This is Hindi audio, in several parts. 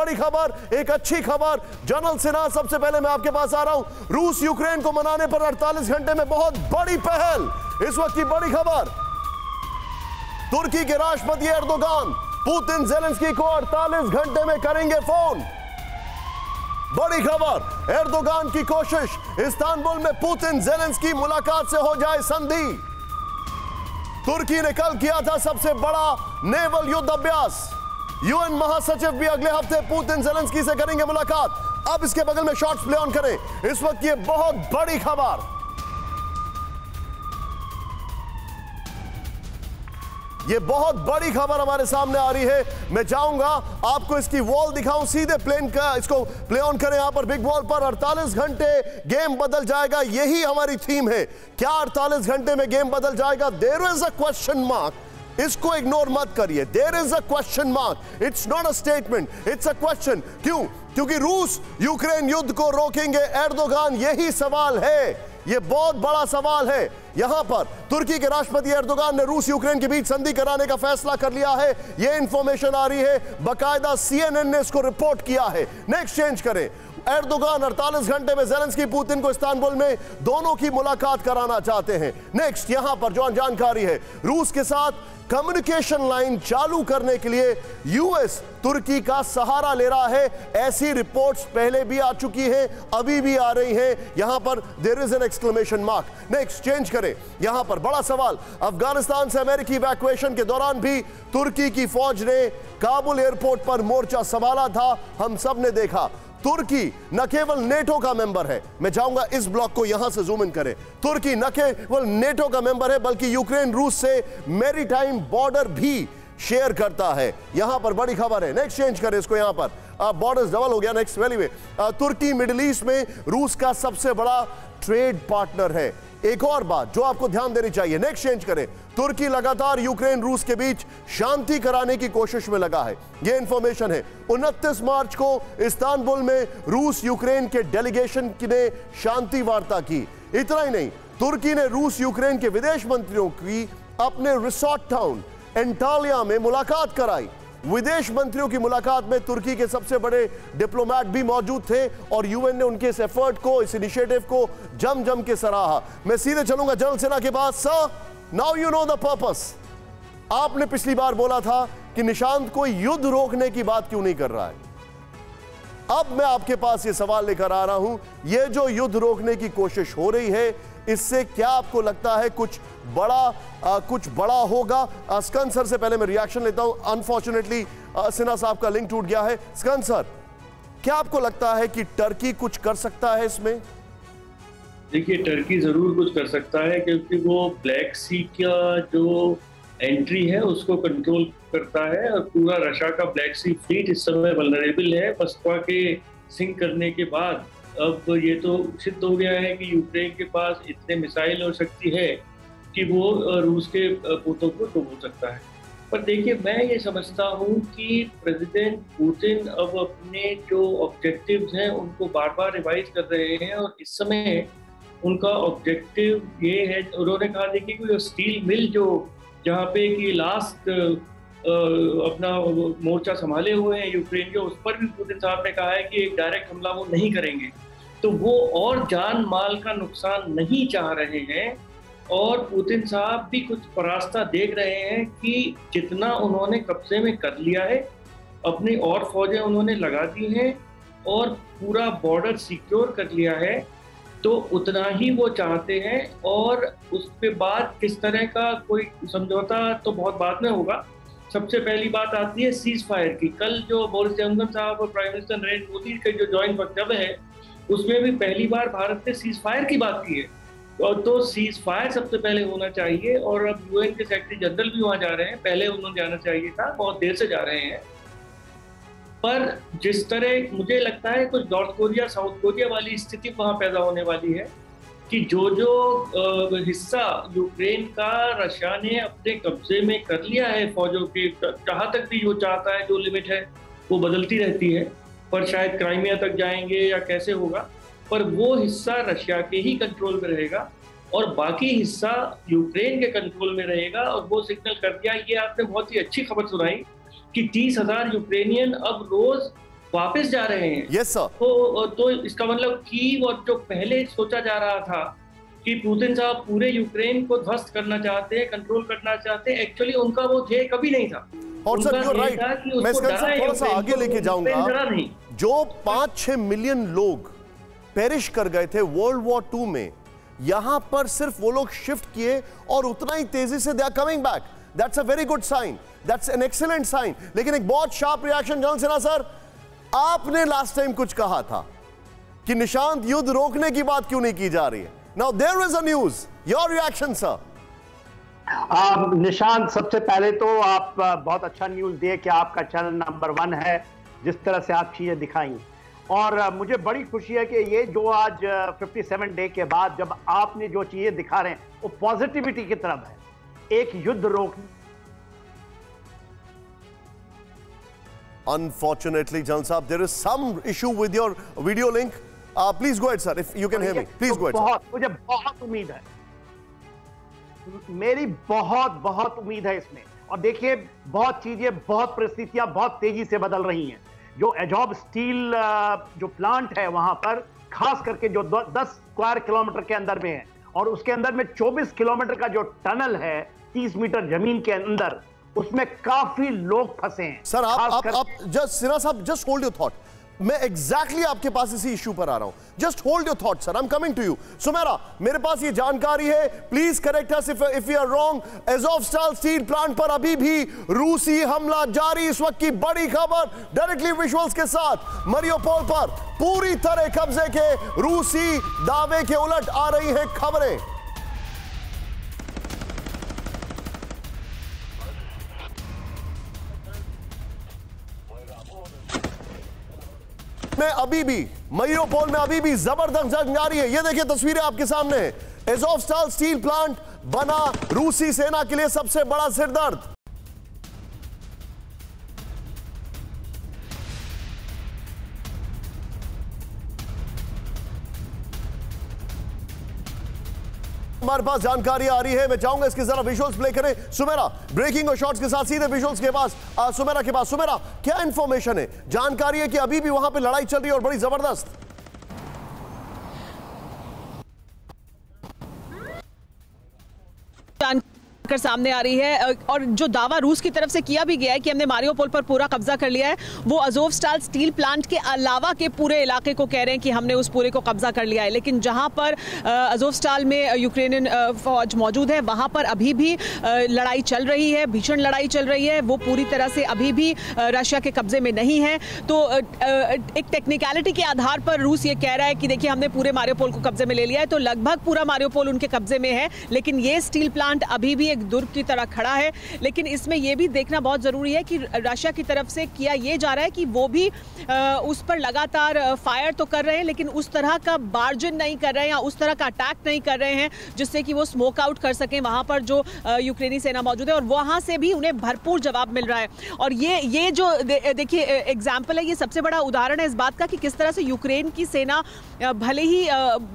बड़ी खबर, एक अच्छी खबर। जनरल सिन्हा, सबसे पहले मैं आपके पास आ रहा हूं। रूस यूक्रेन को मनाने पर 48 घंटे में बहुत बड़ी पहल। इस वक्त की बड़ी खबर, तुर्की के राष्ट्रपति एर्दोगान पुतिन ज़ेलेंस्की को 48 घंटे में करेंगे फोन। बड़ी खबर, एर्दोगान की कोशिश, इस्तांबुल में पुतिन ज़ेलेंस्की मुलाकात से हो जाए संधि। तुर्की ने कल किया था सबसे बड़ा नेवल युद्ध अभ्यास। यूएन महासचिव भी अगले हफ्ते पुतिन ज़ेलेंस्की से करेंगे मुलाकात। अब इसके बगल में शॉट्स प्ले ऑन करें। इस वक्त ये बहुत बड़ी खबर, ये बहुत बड़ी खबर हमारे सामने आ रही है। मैं चाहूंगा आपको इसकी वॉल दिखाऊं, सीधे प्लेन का, इसको प्ले ऑन करें यहां पर बिग वॉल पर। 48 घंटे गेम बदल जाएगा, यही हमारी थीम है। क्या 48 घंटे में गेम बदल जाएगा? There is a question mark, इसको इग्नोर मत करिए। There is a question mark, it's not a statement, it's a question. क्यों? क्योंकि रूस यूक्रेन युद्ध को रोकेंगे एर्दोगान, यही सवाल है। यह बहुत बड़ा सवाल है। यहां पर तुर्की के राष्ट्रपति एर्दोगान ने रूस यूक्रेन के बीच संधि कराने का फैसला कर लिया है। यह इंफॉर्मेशन आ रही है, बाकायदा CNN ने इसको रिपोर्ट किया है। नेक्स्ट चेंज करें। एर्दोगान 48 घंटे में ज़ेलेंस्की पुतिन को इस्तांबुल में दोनों की मुलाकात कराना चाहते हैं। नेक्स्ट यहां पर जो जानकारी है, रूस के साथ कम्युनिकेशन लाइन चालू करने के लिए यूएस तुर्की का सहारा ले रहा है। ऐसी रिपोर्ट्स पहले भी आ चुकी हैं, अभी भी आ रही हैं। यहां पर there is an exclamation mark. Next change करें। यहां पर बड़ा सवाल, अफगानिस्तान से अमेरिकी इवैक्यूएशन के दौरान भी तुर्की की फौज ने काबुल एयरपोर्ट पर मोर्चा संभाला था, हम सब ने देखा। तुर्की न केवल नेटो का मेंबर है, मैं चाहूंगा इस ब्लॉक को यहां से जूम इन करें। तुर्की न केवल नेटो का मेंबर है, बल्कि यूक्रेन रूस से मैरीटाइम बॉर्डर भी शेयर करता है। यहां पर बड़ी खबर है। नेक्स्ट चेंज करें इसको, यहां पर बॉर्डर्स डबल हो गया। नेक्स्ट वैली तुर्की मिडिल ईस्ट में रूस का सबसे बड़ा ट्रेड पार्टनर है। एक और बात जो आपको ध्यान देनी चाहिए, नेक्स्ट चेंज करें। तुर्की लगातार यूक्रेन रूस के बीच शांति कराने की कोशिश में लगा है, यह इंफॉर्मेशन है। 29 मार्च को इस्तांबुल में रूस यूक्रेन के डेलीगेशन ने शांति वार्ता की। इतना ही नहीं, तुर्की ने रूस यूक्रेन के विदेश मंत्रियों की अपने रिसोर्ट टाउन एंटालिया में मुलाकात कराई। विदेश मंत्रियों की मुलाकात में तुर्की के सबसे बड़े डिप्लोमेट भी मौजूद थे और यूएन ने उनके इस एफर्ट को, इस इनिशिएटिव को जम के सराहा। मैं सीधे चलूंगा जनरल सिन्हा के पास। Sir, now you know the purpose. आपने पिछली बार बोला था कि निशांत कोई युद्ध रोकने की बात क्यों नहीं कर रहा है। अब मैं आपके पास ये सवाल लेकर आ रहा हूं, ये जो युद्ध रोकने की कोशिश हो रही है, इससे क्या आपको लगता है कुछ बड़ा होगा? स्कंद सर से पहले मैं रिएक्शन लेता हूं। अनफॉर्चुनेटली सिन्हा साहब का लिंक टूट गया है। स्कंद सर, क्या आपको लगता है कि टर्की कुछ कर सकता है इसमें? देखिए, टर्की जरूर कुछ कर सकता है, क्योंकि वो ब्लैक सी का जो एंट्री है उसको कंट्रोल करता है और पूरा रशिया का ब्लैक सी फ्लीट इस समय वल्नरेबल है। मस्को के सिंक करने के बाद अब ये तो सिद्ध हो गया है कि यूक्रेन के पास इतने मिसाइल और शक्ति है कि वो रूस के पोतों को डुबो सकता है। पर देखिए, मैं ये समझता हूँ कि प्रेसिडेंट पुतिन अब अपने जो ऑब्जेक्टिव्स हैं उनको बार बार रिवाइज कर रहे हैं और इस समय उनका ऑब्जेक्टिव ये है, उन्होंने कहा देखिए कि स्टील मिल जो जहाँ पे कि लास्ट अपना मोर्चा संभाले हुए हैं यूक्रेन के, उस पर भी पुतिन साहब ने कहा है कि एक डायरेक्ट हमला वो नहीं करेंगे। तो वो और जान माल का नुकसान नहीं चाह रहे हैं और पुतिन साहब भी कुछ परास्ता देख रहे हैं कि जितना उन्होंने कब्जे में कर लिया है, अपनी और फौजें उन्होंने लगा दी हैं और पूरा बॉर्डर सिक्योर कर लिया है, तो उतना ही वो चाहते हैं। और उसके बाद किस तरह का कोई समझौता तो बहुत बाद में होगा। सबसे पहली बात आती है सीज फायर की। कल जो बोरिस जॉनसन साहब और प्राइम मिनिस्टर नरेंद्र मोदी का जो जॉइंट वक्तव्य है, उसमें भी पहली बार भारत ने सीज फायर की बात की है। और तो सीज फायर सबसे पहले होना चाहिए। और अब यूएन के सेक्रेटरी जनरल भी वहाँ जा रहे हैं, पहले उन्होंने जाना चाहिए था, बहुत देर से जा रहे हैं। पर जिस तरह मुझे लगता है कुछ नॉर्थ कोरिया साउथ कोरिया वाली स्थिति वहाँ पैदा होने वाली है कि जो हिस्सा यूक्रेन का रशिया ने अपने कब्जे में कर लिया है फौजों के, जहाँ तक भी वो चाहता है, जो लिमिट है वो बदलती रहती है, पर शायद क्राइमिया तक जाएंगे या कैसे होगा, पर वो हिस्सा रशिया के ही कंट्रोल में रहेगा और बाकी हिस्सा यूक्रेन के कंट्रोल में रहेगा। और वो सिग्नल कर दिया, ये आपने बहुत ही अच्छी खबर सुनाई कि 30,000 यूक्रेनियन अब रोज वापस जा रहे हैं। Yes sir. तो इसका मतलब कीव और जो पहले सोचा जा रहा था कि पुतिन साहब पूरे यूक्रेन को ध्वस्त करना चाहते हैं, कंट्रोल करना चाहते हैं, एक्चुअली उनका वो ध्येय कभी नहीं था। और सर यू राइट, मैं इसका थोड़ा सा आगे लेके जाऊंगा। जो 5-6 मिलियन लोग पेरिश कर गए थे वर्ल्ड वॉर 2 में, यहां पर सिर्फ वो लोग शिफ्ट किए और उतना ही तेजी से they are coming back. That's a very good sign, that's an excellent sign. लेकिन एक बहुत sharp reaction general Sinha sir, आपने लास्ट टाइम कुछ कहा था कि निशांत युद्ध रोकने की बात क्यों नहीं की जा रही है। Now there is a news, your reaction sir. Nishant, सबसे पहले तो आप बहुत अच्छा न्यूज दिए कि आपका चैनल नंबर 1 है, जिस तरह से आप चीजें दिखाई। और मुझे बड़ी खुशी है कि ये जो आज 57 डे के बाद जब आपने जो चीजें दिखा रहे हैं वो पॉजिटिविटी की तरफ है, एक युद्ध रोकने। Unfortunately, Jan Saab, there is some issue with your video link. Please go ahead, sir. If you can hear me, please go ahead. मुझे बहुत उम्मीद है, मेरी बहुत उम्मीद है इसमें। और देखिए, बहुत चीजें, बहुत परिस्थितियां बहुत तेजी से बदल रही हैं। जो अजॉब स्टील जो प्लांट है वहां पर, खास करके जो 10 स्क्वायर किलोमीटर के अंदर में है, और उसके अंदर में 24 किलोमीटर का जो टनल है 30 मीटर जमीन के अंदर, उसमें काफी लोग फंसे हैं। सर आप जस्ट सिन्हा साहब, जस्ट होल्ड योर थॉट। मैं एग्जैक्टली आपके पास इसी इश्यू पर आ रहा हूं। Just hold your thought sir, I am coming to you. Sumera, मेरे पास ये जानकारी है, please correct us if we are wrong. Azovstal steel plant पर अभी भी रूसी हमला जारी। इस वक्त की बड़ी खबर डायरेक्टली विजुअल्स के साथ, मारियोपोल पर पूरी तरह कब्जे के रूसी दावे के उलट आ रही हैं खबरें। में अभी भी मारियोपोल में अभी भी जबरदस्त जंग जारी है। ये देखिए तस्वीरें आपके सामने हैं। अज़ोवस्टाल स्टील प्लांट बना रूसी सेना के लिए सबसे बड़ा सिरदर्द। हमारे पास जानकारी आ रही है, मैं चाहूंगा इसके जरा विजुअल्स प्ले करें। सुमेरा, ब्रेकिंग और शॉट्स के साथ सीधे विजुअल्स के पास, सुमेरा के पास। सुमेरा, क्या इंफॉर्मेशन है? जानकारी है कि अभी भी वहां पे लड़ाई चल रही है और बड़ी जबरदस्त। सामने आ रही है, और जो दावा रूस की तरफ से किया भी गया है कि हमने मारियोपोल पर पूरा कब्जा कर लिया है, वो अज़ोवस्टाल स्टील प्लांट के अलावा के पूरे इलाके को कह रहे हैं कि हमने उस पूरे को कब्जा कर लिया है। लेकिन जहां पर अज़ोवस्टाल में यूक्रेनियन फौज मौजूद है, वहां पर अभी भी लड़ाई चल रही है, भीषण लड़ाई चल रही है। वो पूरी तरह से अभी भी रशिया के कब्जे में नहीं है। तो एक टेक्निकलिटी के आधार पर रूस ये कह रहा है कि देखिए हमने पूरे मारियोपोल को कब्जे में ले लिया है, तो लगभग पूरा मारियोपोल उनके कब्जे में है। लेकिन ये स्टील प्लांट अभी भी दुर्ग की तरह खड़ा है। लेकिन इसमें यह भी देखना बहुत जरूरी है कि रशिया की तरफ से किया यह जा रहा है कि वो भी उस पर लगातार फायर तो कर रहे हैं, लेकिन उस तरह का बार्जन नहीं कर रहे हैं या उस तरह का अटैक नहीं कर रहे हैं जिससे कि वो स्मोक आउट कर सकें वहां पर जो यूक्रेनी सेना मौजूद है, और वहां से भी उन्हें भरपूर जवाब मिल रहा है। और ये जो देखिए एग्जाम्पल है, ये सबसे बड़ा उदाहरण है इस बात का कि किस तरह से यूक्रेन की सेना भले ही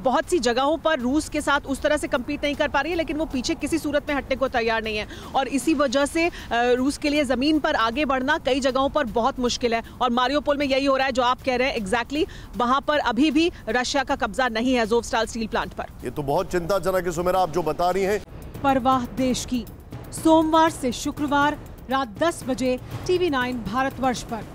बहुत सी जगहों पर रूस के साथ उस तरह से कंपीट नहीं कर पा रही है, लेकिन वो पीछे किसी सूरत में हटने को तैयार नहीं है। और इसी वजह से रूस के लिए जमीन पर आगे बढ़ना कई जगहों पर बहुत मुश्किल है। और मारियोपोल में यही हो रहा है जो आप कह रहे हैं एग्जैक्टली। वहां पर अभी भी रशिया का कब्जा नहीं है अज़ोवस्टाल स्टील प्लांट पर। ये तो बहुत चिंताजनक है सुमेरा, आप जो बता रही हैं। परवाह देश की, सोमवार से शुक्रवार रात 10 बजे TV9 भारतवर्ष पर।